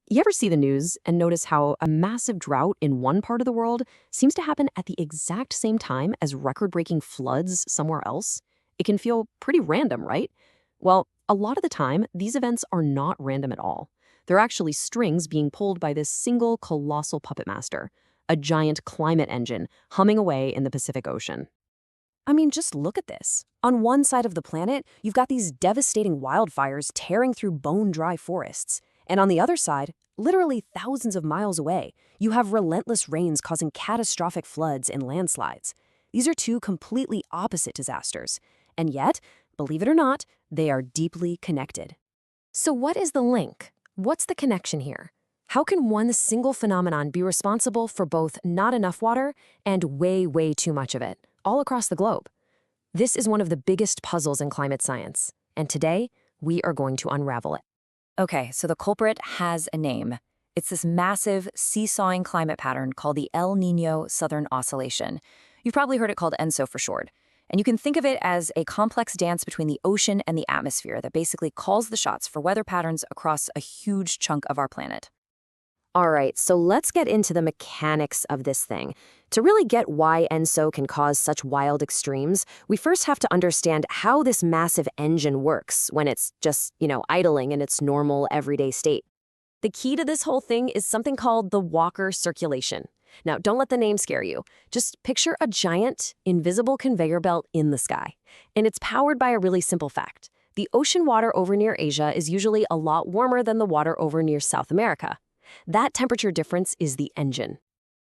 You ever see the news and notice how a massive drought in one part of the world seems to happen at the exact same time as record-breaking floods somewhere else? It can feel pretty random, right? Well, a lot of the time, these events are not random at all. They're actually strings being pulled by this single colossal puppet master, a giant climate engine humming away in the Pacific Ocean. I mean, just look at this. On one side of the planet, you've got these devastating wildfires tearing through bone-dry forests. And on the other side, literally thousands of miles away, you have relentless rains causing catastrophic floods and landslides. These are two completely opposite disasters. And yet, believe it or not, they are deeply connected. So what is the link? What's the connection here? How can one single phenomenon be responsible for both not enough water and way, way too much of it, all across the globe? This is one of the biggest puzzles in climate science, and today, we are going to unravel it. Okay, so the culprit has a name. It's this massive, seesawing climate pattern called the El Niño Southern Oscillation. You've probably heard it called ENSO for short. And you can think of it as a complex dance between the ocean and the atmosphere that basically calls the shots for weather patterns across a huge chunk of our planet. All right, so let's get into the mechanics of this thing. To really get why ENSO can cause such wild extremes, we first have to understand how this massive engine works when it's just, idling in its normal everyday state. The key to this whole thing is something called the Walker circulation. Now, don't let the name scare you. Just picture a giant, invisible conveyor belt in the sky. And it's powered by a really simple fact. The ocean water over near Asia is usually a lot warmer than the water over near South America. That temperature difference is the engine.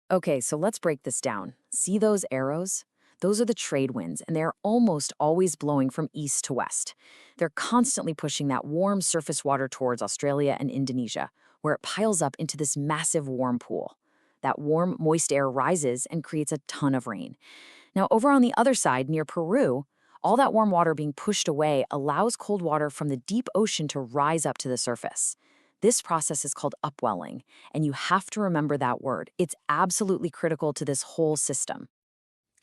Okay, so let's break this down. See those arrows? Those are the trade winds, and they're almost always blowing from east to west. They're constantly pushing that warm surface water towards Australia and Indonesia, where it piles up into this massive warm pool. That warm, moist air rises and creates a ton of rain. Now, over on the other side, near Peru, all that warm water being pushed away allows cold water from the deep ocean to rise up to the surface. This process is called upwelling, and you have to remember that word. It's absolutely critical to this whole system.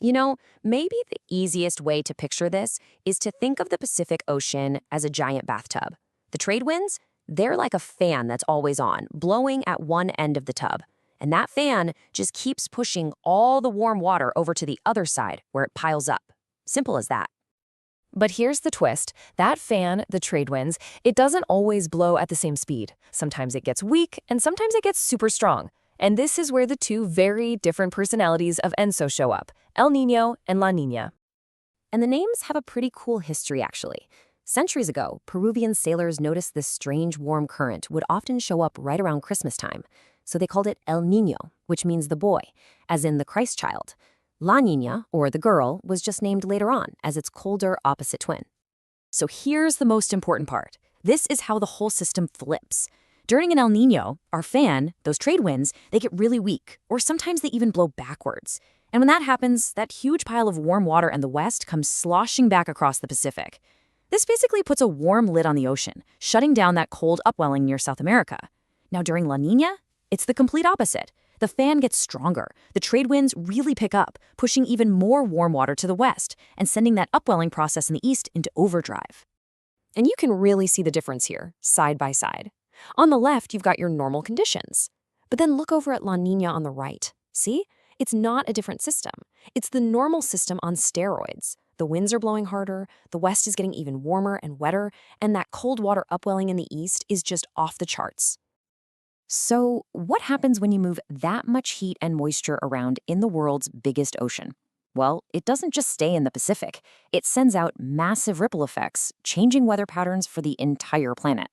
Maybe the easiest way to picture this is to think of the Pacific Ocean as a giant bathtub. The trade winds, they're like a fan that's always on, blowing at one end of the tub. And that fan just keeps pushing all the warm water over to the other side where it piles up. Simple as that. But here's the twist. That fan, the trade winds, it doesn't always blow at the same speed. Sometimes it gets weak, and sometimes it gets super strong. And this is where the two very different personalities of ENSO show up, El Niño and La Niña. And the names have a pretty cool history, actually. Centuries ago, Peruvian sailors noticed this strange warm current would often show up right around Christmas time. So they called it El Niño, which means the boy, as in the Christ child. La Niña, or the girl, was just named later on as its colder opposite twin. So here's the most important part. This is how the whole system flips. During an El Niño, our fan, those trade winds, they get really weak, or sometimes they even blow backwards. And when that happens, that huge pile of warm water in the west comes sloshing back across the Pacific. This basically puts a warm lid on the ocean, shutting down that cold upwelling near South America. Now during La Niña, it's the complete opposite. The fan gets stronger. The trade winds really pick up, pushing even more warm water to the west and sending that upwelling process in the east into overdrive. And you can really see the difference here, side by side. On the left, you've got your normal conditions. But then look over at La Niña on the right. See? It's not a different system. It's the normal system on steroids. The winds are blowing harder, the west is getting even warmer and wetter, and that cold water upwelling in the east is just off the charts. So, what happens when you move that much heat and moisture around in the world's biggest ocean? Well, it doesn't just stay in the Pacific. It sends out massive ripple effects, changing weather patterns for the entire planet.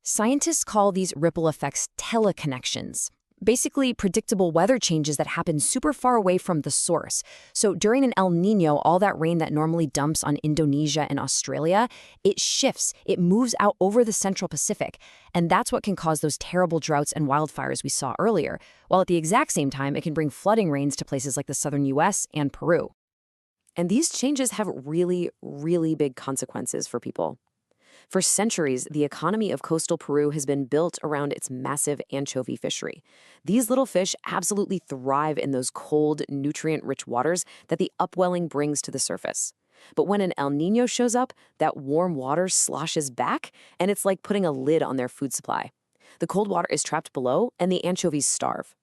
Scientists call these ripple effects teleconnections. Basically, predictable weather changes that happen super far away from the source. So during an El Niño, all that rain that normally dumps on Indonesia and Australia, it shifts, it moves out over the central Pacific. And that's what can cause those terrible droughts and wildfires we saw earlier, while at the exact same time, it can bring flooding rains to places like the southern US and Peru. And these changes have really, really big consequences for people. For centuries, the economy of coastal Peru has been built around its massive anchovy fishery. These little fish absolutely thrive in those cold, nutrient-rich waters that the upwelling brings to the surface. But when an El Niño shows up, that warm water sloshes back, and it's like putting a lid on their food supply. The cold water is trapped below, and the anchovies starve.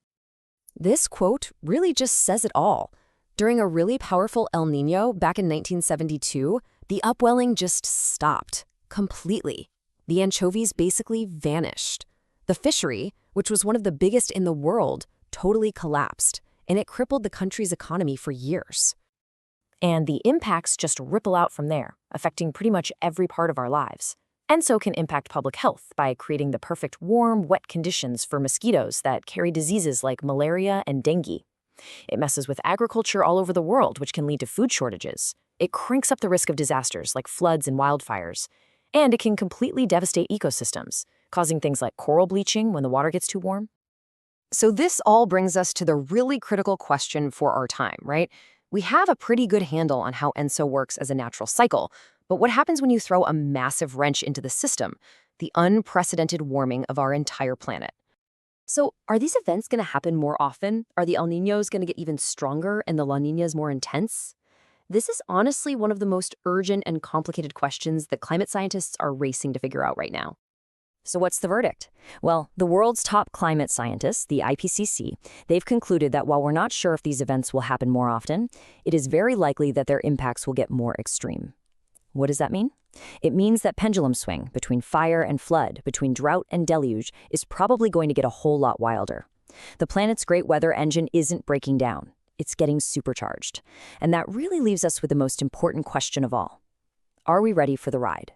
This quote really just says it all. During a really powerful El Niño back in 1972, the upwelling just stopped completely. The anchovies basically vanished. The fishery, which was one of the biggest in the world, totally collapsed, and it crippled the country's economy for years. And the impacts just ripple out from there, affecting pretty much every part of our lives. And so can impact public health by creating the perfect warm, wet conditions for mosquitoes that carry diseases like malaria and dengue. It messes with agriculture all over the world, which can lead to food shortages. It cranks up the risk of disasters like floods and wildfires. And it can completely devastate ecosystems, causing things like coral bleaching when the water gets too warm. So this all brings us to the really critical question for our time, right? We have a pretty good handle on how ENSO works as a natural cycle, but what happens when you throw a massive wrench into the system, the unprecedented warming of our entire planet? So are these events going to happen more often? Are the El Niños going to get even stronger and the La Niñas more intense? This is honestly one of the most urgent and complicated questions that climate scientists are racing to figure out right now. So what's the verdict? Well, the world's top climate scientists, the IPCC, they've concluded that while we're not sure if these events will happen more often, it is very likely that their impacts will get more extreme. What does that mean? It means that pendulum swing between fire and flood, between drought and deluge, is probably going to get a whole lot wilder. The planet's great weather engine isn't breaking down. It's getting supercharged. And that really leaves us with the most important question of all. Are we ready for the ride?